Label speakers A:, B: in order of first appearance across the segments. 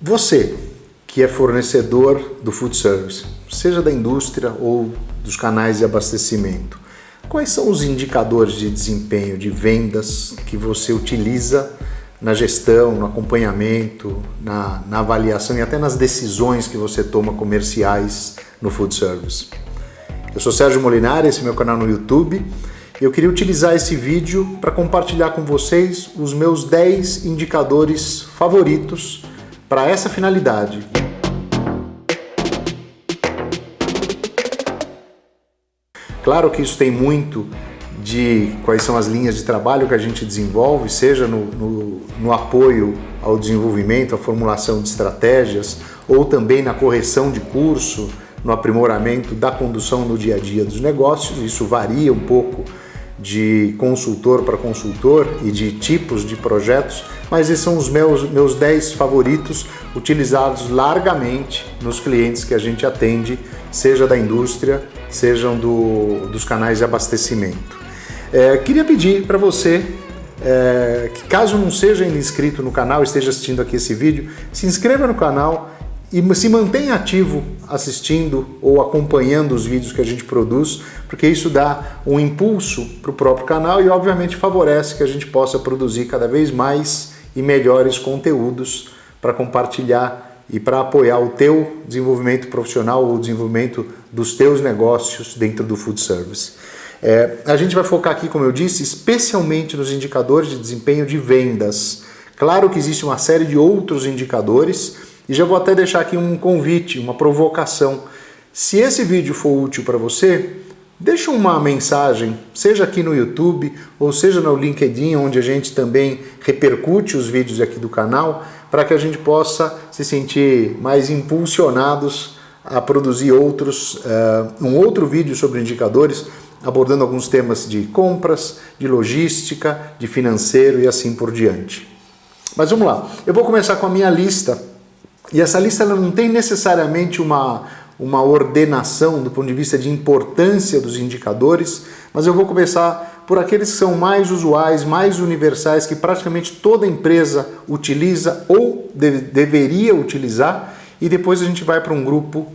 A: Você que é fornecedor do food service, seja da indústria ou dos canais de abastecimento, quais são os indicadores de desempenho de vendas que você utiliza na gestão, no acompanhamento, na avaliação e até nas decisões que você toma comerciais no food service? Eu sou Sérgio Molinari, esse é meu canal no YouTube. Eu queria utilizar esse vídeo para compartilhar com vocês os meus 10 indicadores favoritos para essa finalidade. Claro que isso tem muito de quais são as linhas de trabalho que a gente desenvolve, seja no apoio ao desenvolvimento, à formulação de estratégias, ou também na correção de curso, no aprimoramento da condução no dia a dia dos negócios. Isso varia um pouco de consultor para consultor e de tipos de projetos, mas esses são os meus 10 favoritos utilizados largamente nos clientes que a gente atende, seja da indústria, sejam dos canais de abastecimento. Queria pedir para você que, caso não seja ainda inscrito no canal, esteja assistindo aqui esse vídeo, se inscreva no canal e se mantenha ativo assistindo ou acompanhando os vídeos que a gente produz, porque isso dá um impulso para o próprio canal e obviamente favorece que a gente possa produzir cada vez mais e melhores conteúdos para compartilhar e para apoiar o teu desenvolvimento profissional ou o desenvolvimento dos teus negócios dentro do food service. A gente vai focar aqui, como eu disse, especialmente nos indicadores de desempenho de vendas. Claro que existe uma série de outros indicadores e já vou até deixar aqui um convite, uma provocação. Se esse vídeo for útil para você, deixa uma mensagem, seja aqui no YouTube ou seja no LinkedIn, onde a gente também repercute os vídeos aqui do canal, para que a gente possa se sentir mais impulsionados a produzir um outro vídeo sobre indicadores, abordando alguns temas de compras, de logística, de financeiro e assim por diante. Mas vamos lá, eu vou começar com a minha lista, e essa lista ela não tem necessariamente uma ordenação do ponto de vista de importância dos indicadores, mas eu vou começar por aqueles que são mais usuais, mais universais, que praticamente toda empresa utiliza ou deveria utilizar, e depois a gente vai para um grupo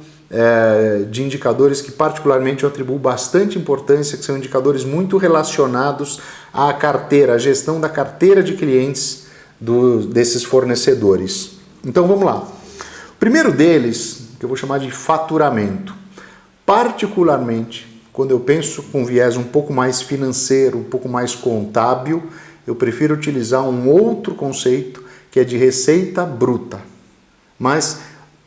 A: de indicadores que particularmente eu atribuo bastante importância, que são indicadores muito relacionados à carteira, à gestão da carteira de clientes desses fornecedores. Então vamos lá. O primeiro deles, que eu vou chamar de faturamento. Particularmente, quando eu penso com viés um pouco mais financeiro, um pouco mais contábil, eu prefiro utilizar um outro conceito que é de receita bruta. Mas,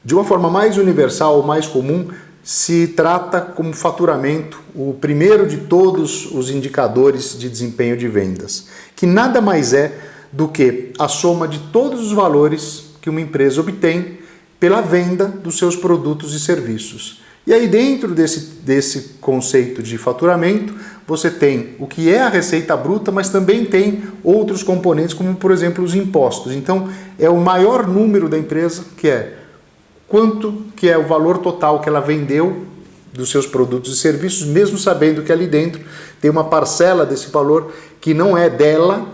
A: de uma forma mais universal ou mais comum, se trata como faturamento o primeiro de todos os indicadores de desempenho de vendas, que nada mais é do que a soma de todos os valores que uma empresa obtém pela venda dos seus produtos e serviços. E aí dentro desse conceito de faturamento, você tem o que é a receita bruta, mas também tem outros componentes, como por exemplo os impostos. Então é o maior número da empresa, que é quanto que é o valor total que ela vendeu dos seus produtos e serviços, mesmo sabendo que ali dentro tem uma parcela desse valor que não é dela,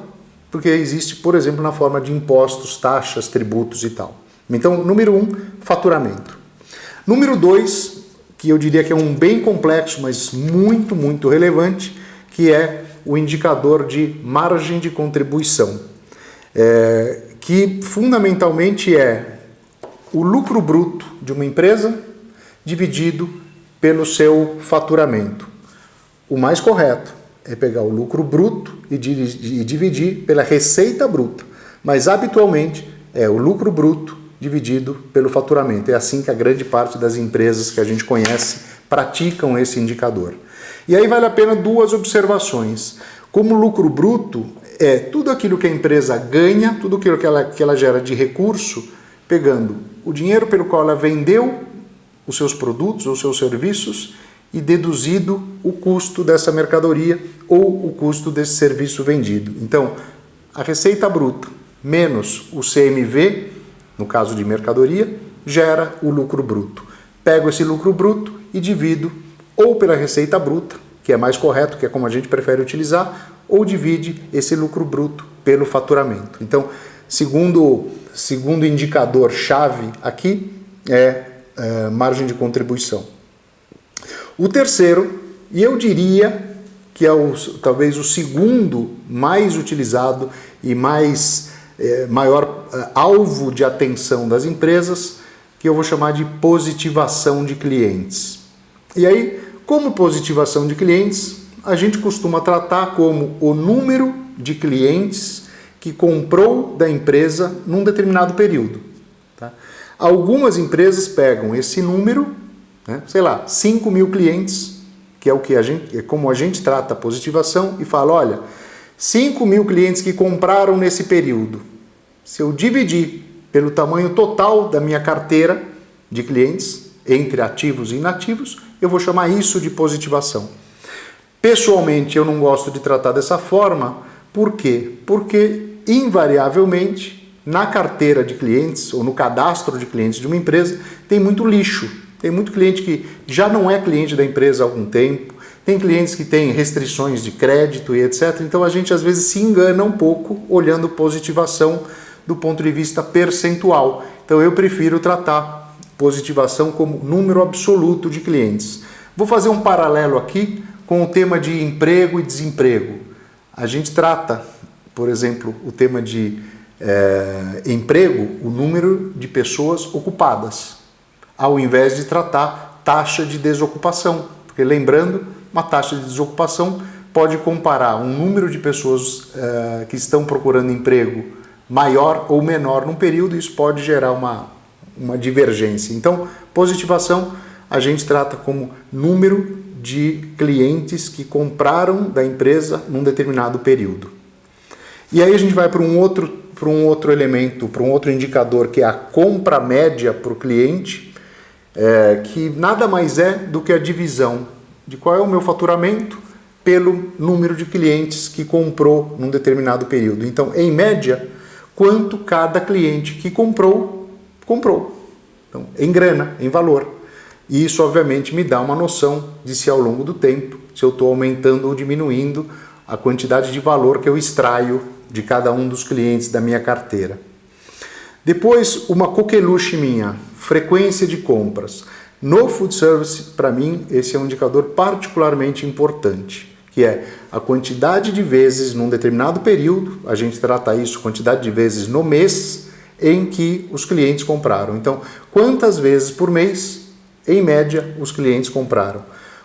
A: porque existe, por exemplo, na forma de impostos, taxas, tributos e tal. Então, número 1, faturamento. Número 2, que eu diria que é um bem complexo, mas muito, muito relevante, que é o indicador de margem de contribuição, que fundamentalmente é o lucro bruto de uma empresa dividido pelo seu faturamento. O mais correto é pegar o lucro bruto e dividir pela receita bruta, mas habitualmente é o lucro bruto dividido pelo faturamento. É assim que a grande parte das empresas que a gente conhece praticam esse indicador. E aí vale a pena duas observações. Como lucro bruto é tudo aquilo que a empresa ganha, tudo aquilo que ela gera de recurso, pegando o dinheiro pelo qual ela vendeu os seus produtos ou seus serviços e deduzido o custo dessa mercadoria ou o custo desse serviço vendido. Então, a receita bruta menos o CMV, no caso de mercadoria, gera o lucro bruto. Pego esse lucro bruto e divido ou pela receita bruta, que é mais correto, que é como a gente prefere utilizar, ou divide esse lucro bruto pelo faturamento. Então, segundo segundo indicador-chave aqui é margem de contribuição. O terceiro, e eu diria que é talvez o segundo mais utilizado e maior alvo de atenção das empresas, que eu vou chamar de positivação de clientes. E aí, como positivação de clientes, a gente costuma tratar como o número de clientes que comprou da empresa num determinado período. Tá? Algumas empresas pegam esse número, né, sei lá, 5 mil clientes, que é como a gente trata a positivação, e fala, olha, 5 mil clientes que compraram nesse período. Se eu dividir pelo tamanho total da minha carteira de clientes, entre ativos e inativos, eu vou chamar isso de positivação. Pessoalmente, eu não gosto de tratar dessa forma. Por quê? Porque, invariavelmente, na carteira de clientes ou no cadastro de clientes de uma empresa, tem muito lixo. Tem muito cliente que já não é cliente da empresa há algum tempo, tem clientes que têm restrições de crédito e etc. Então a gente às vezes se engana um pouco olhando positivação do ponto de vista percentual. Então eu prefiro tratar positivação como número absoluto de clientes. Vou fazer um paralelo aqui com o tema de emprego e desemprego. A gente trata, por exemplo, o tema de emprego, o número de pessoas ocupadas, ao invés de tratar taxa de desocupação. Porque lembrando, uma taxa de desocupação pode comparar um número de pessoas que estão procurando emprego maior ou menor num período, e isso pode gerar uma divergência. Então, positivação a gente trata como número de clientes que compraram da empresa num determinado período. E aí a gente vai para um outro elemento, para um outro indicador, que é a compra média para o cliente, que nada mais é do que a divisão de qual é o meu faturamento pelo número de clientes que comprou num determinado período. Então, em média, quanto cada cliente que comprou. Então, em grana, em valor. E isso, obviamente, me dá uma noção de se ao longo do tempo, se eu estou aumentando ou diminuindo a quantidade de valor que eu extraio de cada um dos clientes da minha carteira. Depois, uma coqueluche minha, frequência de compras. No food service, para mim, esse é um indicador particularmente importante, que é a quantidade de vezes num determinado período, a gente trata isso, quantidade de vezes no mês, em que os clientes compraram. Então, quantas vezes por mês, em média, os clientes compraram?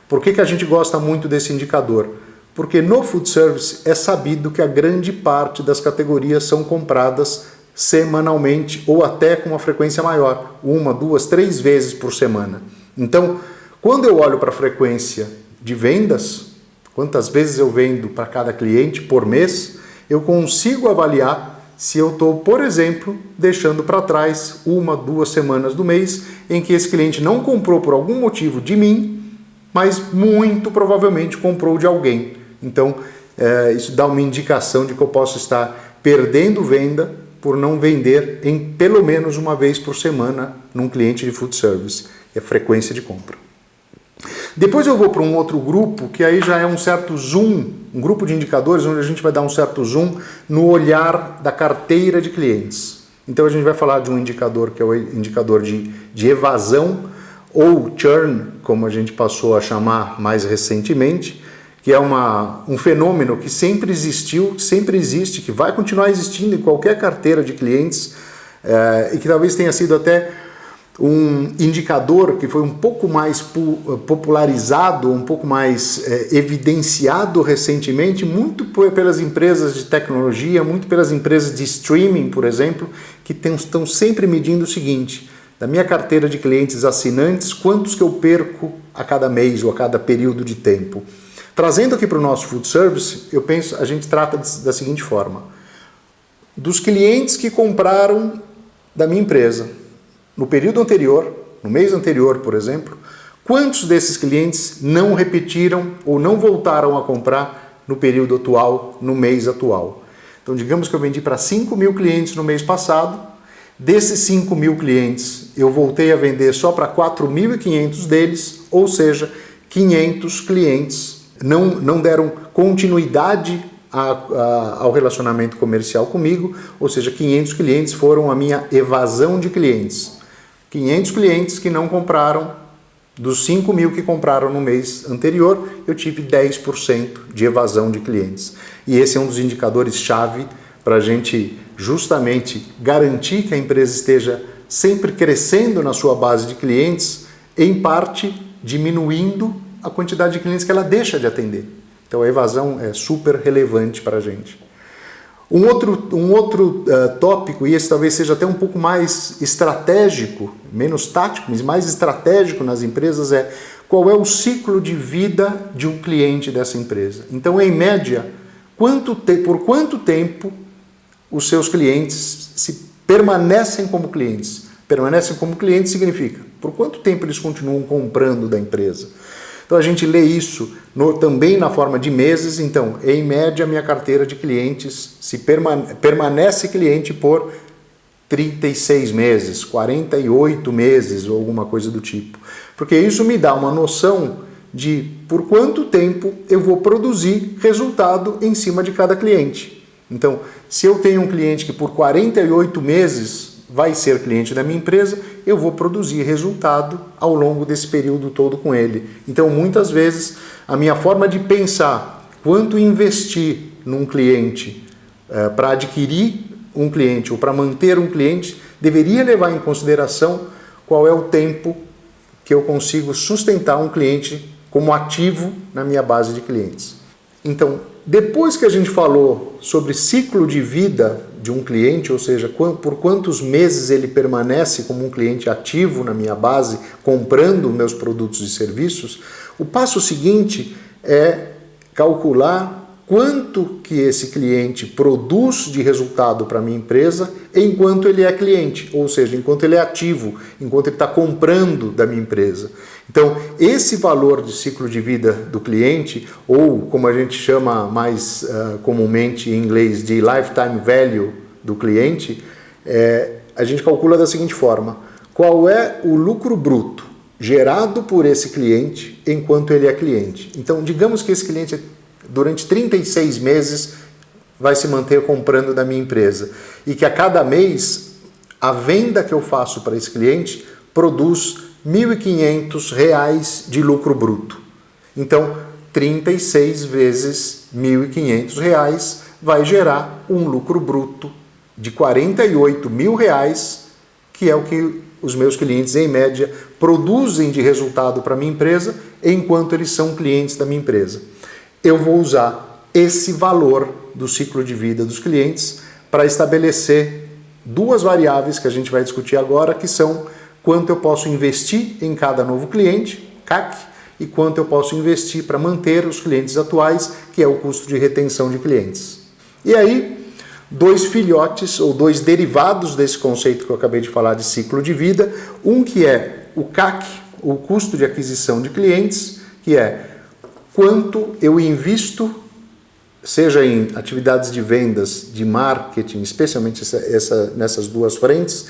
A: Por que a gente gosta muito desse indicador? Porque no food service é sabido que a grande parte das categorias são compradas semanalmente ou até com uma frequência maior, 1, 2, 3 vezes por semana. Então, quando eu olho para a frequência de vendas, quantas vezes eu vendo para cada cliente por mês, eu consigo avaliar se eu estou, por exemplo, deixando para trás 1, 2 semanas do mês em que esse cliente não comprou por algum motivo de mim, mas muito provavelmente comprou de alguém. Então, isso dá uma indicação de que eu posso estar perdendo venda por não vender em pelo menos uma vez por semana num cliente de food service, que é frequência de compra. Depois eu vou para um outro grupo, que aí já é um certo zoom, um grupo de indicadores onde a gente vai dar um certo zoom no olhar da carteira de clientes. Então a gente vai falar de um indicador que é o indicador de evasão, ou churn, como a gente passou a chamar mais recentemente, que é um fenômeno que sempre existiu, sempre existe, que vai continuar existindo em qualquer carteira de clientes, e que talvez tenha sido até um indicador que foi um pouco mais popularizado, um pouco mais evidenciado recentemente, muito pelas empresas de tecnologia, muito pelas empresas de streaming, por exemplo, que estão sempre medindo o seguinte: da minha carteira de clientes assinantes, quantos que eu perco a cada mês ou a cada período de tempo. Trazendo aqui para o nosso food service, eu penso, a gente trata da seguinte forma: dos clientes que compraram da minha empresa no período anterior, no mês anterior, por exemplo, quantos desses clientes não repetiram ou não voltaram a comprar no período atual, no mês atual? Então, digamos que eu vendi para 5 mil clientes no mês passado, desses 5 mil clientes eu voltei a vender só para 4.500 deles, ou seja, 500 clientes não deram continuidade ao relacionamento comercial comigo, ou seja, 500 clientes foram a minha evasão de clientes. 500 clientes que não compraram, dos 5 mil que compraram no mês anterior, eu tive 10% de evasão de clientes. E esse é um dos indicadores-chave para a gente justamente garantir que a empresa esteja sempre crescendo na sua base de clientes, em parte diminuindo a quantidade de clientes que ela deixa de atender. Então a evasão é super relevante para a gente. Um outro tópico, e esse talvez seja até um pouco mais estratégico, menos tático, mas mais estratégico nas empresas, é qual é o ciclo de vida de um cliente dessa empresa. Então, em média, por quanto tempo os seus clientes permanecem como clientes? Permanecem como clientes significa por quanto tempo eles continuam comprando da empresa. Então a gente lê isso também na forma de meses. Então, em média, minha carteira de clientes permanece cliente por 36 meses, 48 meses ou alguma coisa do tipo. Porque isso me dá uma noção de por quanto tempo eu vou produzir resultado em cima de cada cliente. Então, se eu tenho um cliente que por 48 meses vai ser cliente da minha empresa, eu vou produzir resultado ao longo desse período todo com ele. Então, muitas vezes, a minha forma de pensar quanto investir num cliente para adquirir um cliente ou para manter um cliente, deveria levar em consideração qual é o tempo que eu consigo sustentar um cliente como ativo na minha base de clientes. Então, depois que a gente falou sobre ciclo de vida de um cliente, ou seja, por quantos meses ele permanece como um cliente ativo na minha base, comprando meus produtos e serviços, o passo seguinte é calcular quanto que esse cliente produz de resultado para a minha empresa enquanto ele é cliente, ou seja, enquanto ele é ativo, enquanto ele está comprando da minha empresa. Então, esse valor de ciclo de vida do cliente, ou como a gente chama mais comumente em inglês de lifetime value do cliente, a gente calcula da seguinte forma: qual é o lucro bruto gerado por esse cliente enquanto ele é cliente? Então, digamos que esse cliente durante 36 meses vai se manter comprando da minha empresa e que a cada mês a venda que eu faço para esse cliente produz R$ 1.500 de lucro bruto. Então, 36 vezes R$ 1.500 vai gerar um lucro bruto de R$ 48 mil, que é o que os meus clientes, em média, produzem de resultado para a minha empresa enquanto eles são clientes da minha empresa. Eu vou usar esse valor do ciclo de vida dos clientes para estabelecer duas variáveis que a gente vai discutir agora, que são quanto eu posso investir em cada novo cliente, CAC, e quanto eu posso investir para manter os clientes atuais, que é o custo de retenção de clientes. E aí, dois filhotes ou dois derivados desse conceito que eu acabei de falar de ciclo de vida, um que é o CAC, o custo de aquisição de clientes, que é quanto eu invisto, seja em atividades de vendas, de marketing, especialmente nessas duas frentes,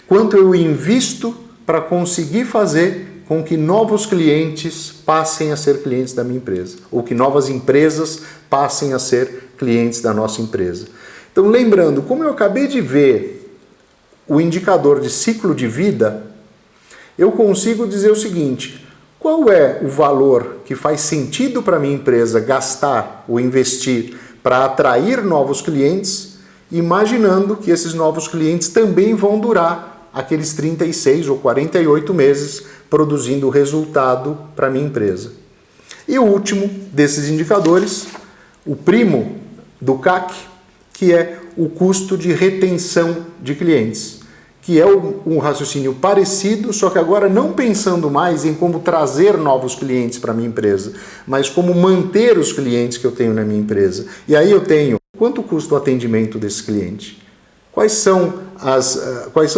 A: quanto eu invisto para conseguir fazer com que novos clientes passem a ser clientes da minha empresa, ou que novas empresas passem a ser clientes da nossa empresa. Então, lembrando, como eu acabei de ver o indicador de ciclo de vida, eu consigo dizer o seguinte: qual é o valor que faz sentido para a minha empresa gastar ou investir para atrair novos clientes, imaginando que esses novos clientes também vão durar aqueles 36 ou 48 meses produzindo resultado para a minha empresa. E o último desses indicadores, o primo do CAC, que é o custo de retenção de clientes, que é um raciocínio parecido, só que agora não pensando mais em como trazer novos clientes para a minha empresa, mas como manter os clientes que eu tenho na minha empresa. E aí eu tenho quanto custa o atendimento desse cliente? Quais são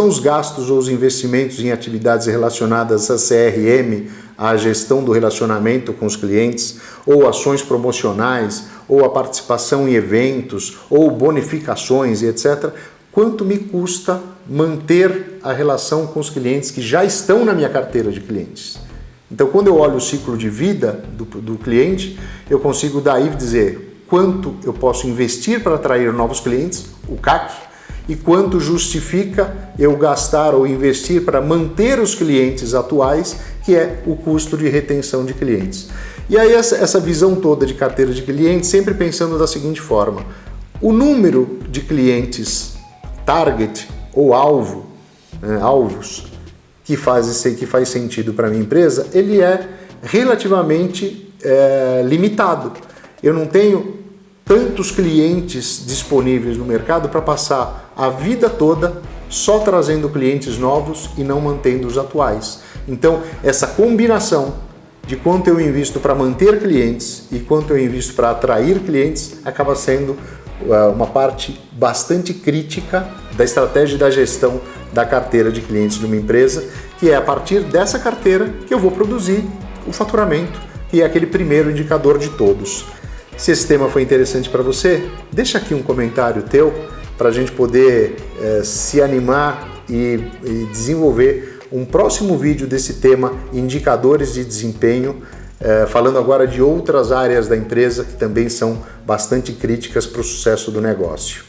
A: os gastos ou os investimentos em atividades relacionadas a CRM, à gestão do relacionamento com os clientes, ou ações promocionais, ou a participação em eventos, ou bonificações e etc. Quanto me custa manter a relação com os clientes que já estão na minha carteira de clientes? Então, quando eu olho o ciclo de vida do cliente, eu consigo daí dizer quanto eu posso investir para atrair novos clientes, o CAC, e quanto justifica eu gastar ou investir para manter os clientes atuais, que é o custo de retenção de clientes. E aí essa visão toda de carteira de clientes, sempre pensando da seguinte forma: o número de clientes target ou alvo, alvos, que faz sentido para a minha empresa, ele é relativamente limitado. Eu não tenho tantos clientes disponíveis no mercado para passar a vida toda só trazendo clientes novos e não mantendo os atuais. Então, essa combinação de quanto eu invisto para manter clientes e quanto eu invisto para atrair clientes acaba sendo uma parte bastante crítica da estratégia da gestão da carteira de clientes de uma empresa, que é a partir dessa carteira que eu vou produzir o faturamento, que é aquele primeiro indicador de todos. Se esse tema foi interessante para você, deixa aqui um comentário teu para a gente poder se animar e desenvolver um próximo vídeo desse tema, indicadores de desempenho, falando agora de outras áreas da empresa que também são bastante críticas para o sucesso do negócio.